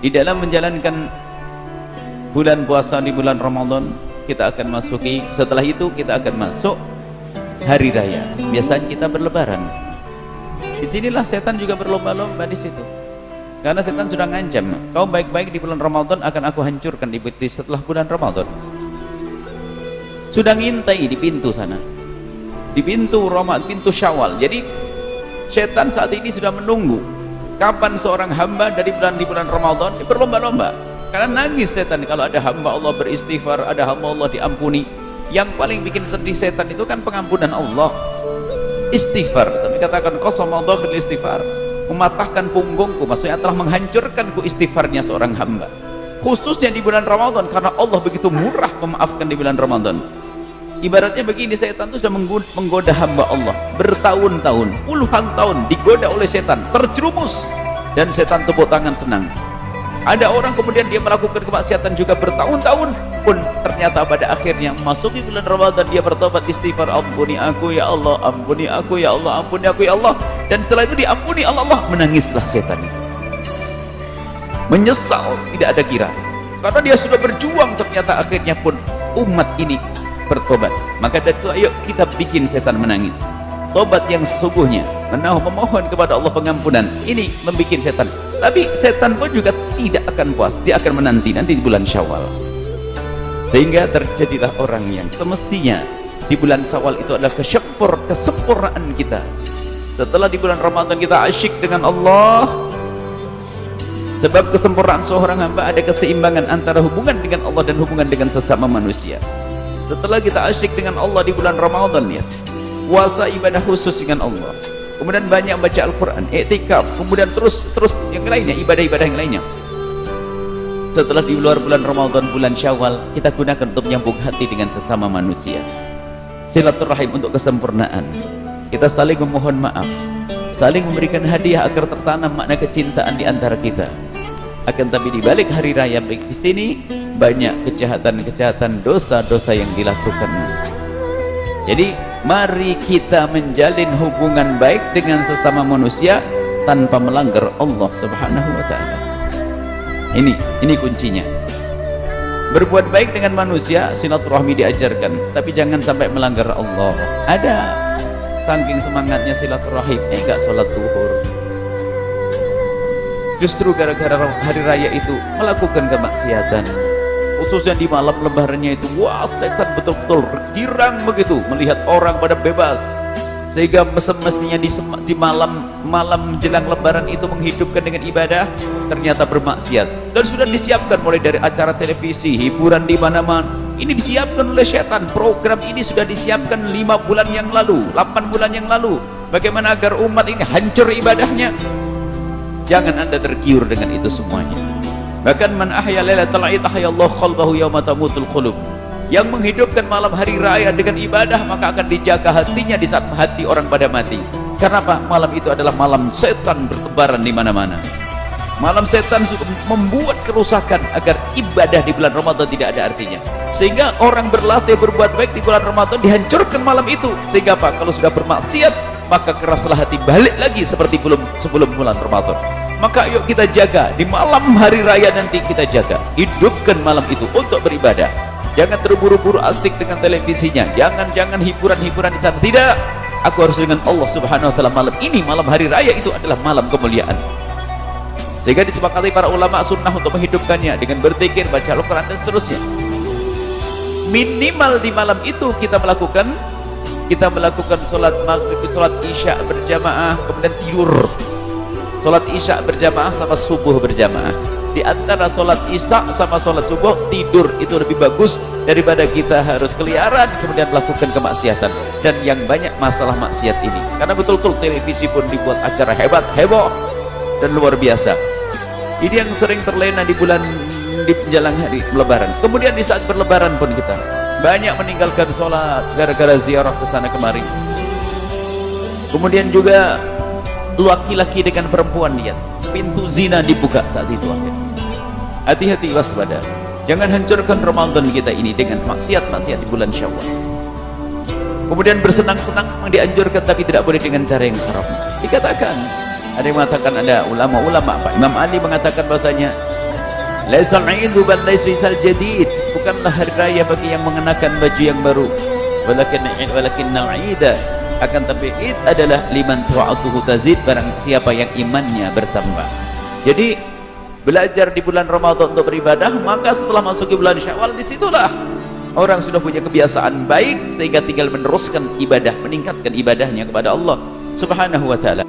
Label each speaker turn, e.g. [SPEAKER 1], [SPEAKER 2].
[SPEAKER 1] Di dalam menjalankan bulan puasa di bulan Ramadan, kita akan masuki, setelah itu kita akan masuk hari raya. Biasanya kita berlebaran. Disinilah setan juga berlomba-lomba di situ. Karena setan sudah ngancam, kau baik-baik di bulan Ramadan akan aku hancurkan di setelah bulan Ramadan. Sudah ngintai di pintu sana, di pintu Ramadan, pintu Syawal. Jadi setan saat ini sudah menunggu kapan seorang hamba di bulan Ramadan berlomba-lomba. Karena nangis setan kalau ada hamba Allah beristighfar, ada hamba Allah diampuni. Yang paling bikin sedih setan itu kan pengampunan Allah, istighfar. Sampai katakan qasamadhul istighfar, mematahkan punggungku, maksudnya telah menghancurkanku istighfarnya seorang hamba, khususnya di bulan Ramadan, karena Allah begitu murah memaafkan di bulan Ramadan. Ibaratnya begini, setan itu sudah menggoda hamba Allah bertahun-tahun, puluhan tahun digoda oleh setan, terjerumus, dan setan tepuk tangan senang. Ada orang kemudian dia melakukan kemaksiatan juga bertahun-tahun pun ternyata pada akhirnya masuki bulan Ramadan dia bertobat istighfar, ampuni aku ya Allah, ampuni aku ya Allah, ampuni aku ya Allah. Dan setelah itu diampuni Allah, menangislah setan itu, menyesal tidak ada kira, karena dia sudah berjuang, ternyata akhirnya pun umat ini bertobat. Maka dari itu ayo kita bikin setan menangis. Tobat yang sesungguhnya, memohon kepada Allah pengampunan, ini membuat setan. Tapi setan pun juga tidak akan puas, dia akan menanti di bulan Syawal. Sehingga terjadilah orang yang semestinya di bulan Syawal itu adalah kesempurnaan kita. Setelah di bulan Ramadan kita asyik dengan Allah, sebab kesempurnaan seorang hamba ada keseimbangan antara hubungan dengan Allah dan hubungan dengan sesama manusia. Setelah kita asyik dengan Allah di bulan Ramadan, lihat puasa ibadah khusus dengan Allah, kemudian banyak baca Al-Quran, i'tikaf, kemudian terus yang lainnya, ibadah-ibadah yang lainnya. Setelah di luar bulan Ramadan, bulan Syawal, kita gunakan untuk menyambung hati dengan sesama manusia, silaturahim untuk kesempurnaan. Kita saling memohon maaf, saling memberikan hadiah agar tertanam makna kecintaan di antara kita. Akan tapi di balik hari raya baik di sini banyak kejahatan-kejahatan, dosa-dosa yang dilakukan. Jadi mari kita menjalin hubungan baik dengan sesama manusia tanpa melanggar Allah Subhanahu wa taala. Ini kuncinya. Berbuat baik dengan manusia, silaturahmi diajarkan, tapi jangan sampai melanggar Allah. Ada saking semangatnya silaturahim, enggak sholat zuhur. Justru gara-gara hari raya itu melakukan kemaksiatan. Khususnya di malam lebarannya itu, wah setan betul-betul girang begitu melihat orang pada bebas, sehingga semestinya di malam menjelang lebaran itu menghidupkan dengan ibadah, ternyata bermaksiat. Dan sudah disiapkan mulai dari acara televisi, hiburan di mana-mana, ini disiapkan oleh setan. Program ini sudah disiapkan 5 bulan yang lalu, 8 bulan yang lalu, bagaimana agar umat ini hancur ibadahnya. Jangan Anda tergiur dengan itu semuanya. Bahkan man ahya lailatal id ahyallahu qalbahu yauma tamutul qulub. Yang menghidupkan malam hari raya dengan ibadah, maka akan dijaga hatinya di saat hati orang pada mati. Karena apa? Malam itu adalah malam setan bertebaran di mana-mana. Malam setan membuat kerusakan agar ibadah di bulan Ramadan tidak ada artinya. Sehingga orang berlatih berbuat baik di bulan Ramadan dihancurkan malam itu. Sehingga apa? Kalau sudah bermaksiat, maka keraslah hati, balik lagi seperti sebelum bulan Ramadan. Maka yuk kita jaga di malam hari raya nanti, kita jaga, hidupkan malam itu untuk beribadah. Jangan terburu-buru asik dengan televisinya, jangan hiburan-hiburan di sana. Tidak, aku harus dengan Allah Subhanahu wa taala malam ini, malam hari raya itu adalah malam kemuliaan. Sehingga disepakati para ulama sunnah untuk menghidupkannya dengan berzikir, baca Al-Quran dan seterusnya. Minimal di malam itu kita melakukan sholat maghrib, sholat isya berjamaah, kemudian tidur. Sholat isya berjamaah sama subuh berjamaah. Di antara sholat isya sama sholat subuh, tidur itu lebih bagus daripada kita harus keliaran kemudian melakukan kemaksiatan. Dan yang banyak masalah maksiat ini, karena betul-betul televisi pun dibuat acara hebat, heboh dan luar biasa. Ini yang sering terlena di menjelang hari lebaran. Kemudian di saat berlebaran pun kita banyak meninggalkan sholat gara-gara ziarah ke sana kemari. Kemudian juga laki-laki dengan perempuan, lihat pintu zina dibuka saat itu. Hati-hati, waspada, jangan hancurkan Ramadan kita ini dengan maksiat-maksiat di bulan Syawal. Kemudian bersenang-senang memang dianjurkan, tapi tidak boleh dengan cara yang haram. Dikatakan, ada yang mengatakan, ada ulama-ulama, Pak Imam Ali mengatakan bahasanya Laisal idu bal laisal jadid, bukanlah hari raya bagi yang mengenakan baju yang baru, walakinnal ida, akan tapi id adalah liman ta'atuhu tazid, barang siapa yang imannya bertambah. Jadi belajar di bulan Ramadan untuk beribadah, maka setelah masuk ke bulan Syawal, disitulah orang sudah punya kebiasaan baik sehingga tinggal meneruskan ibadah, meningkatkan ibadahnya kepada Allah Subhanahu wa ta'ala.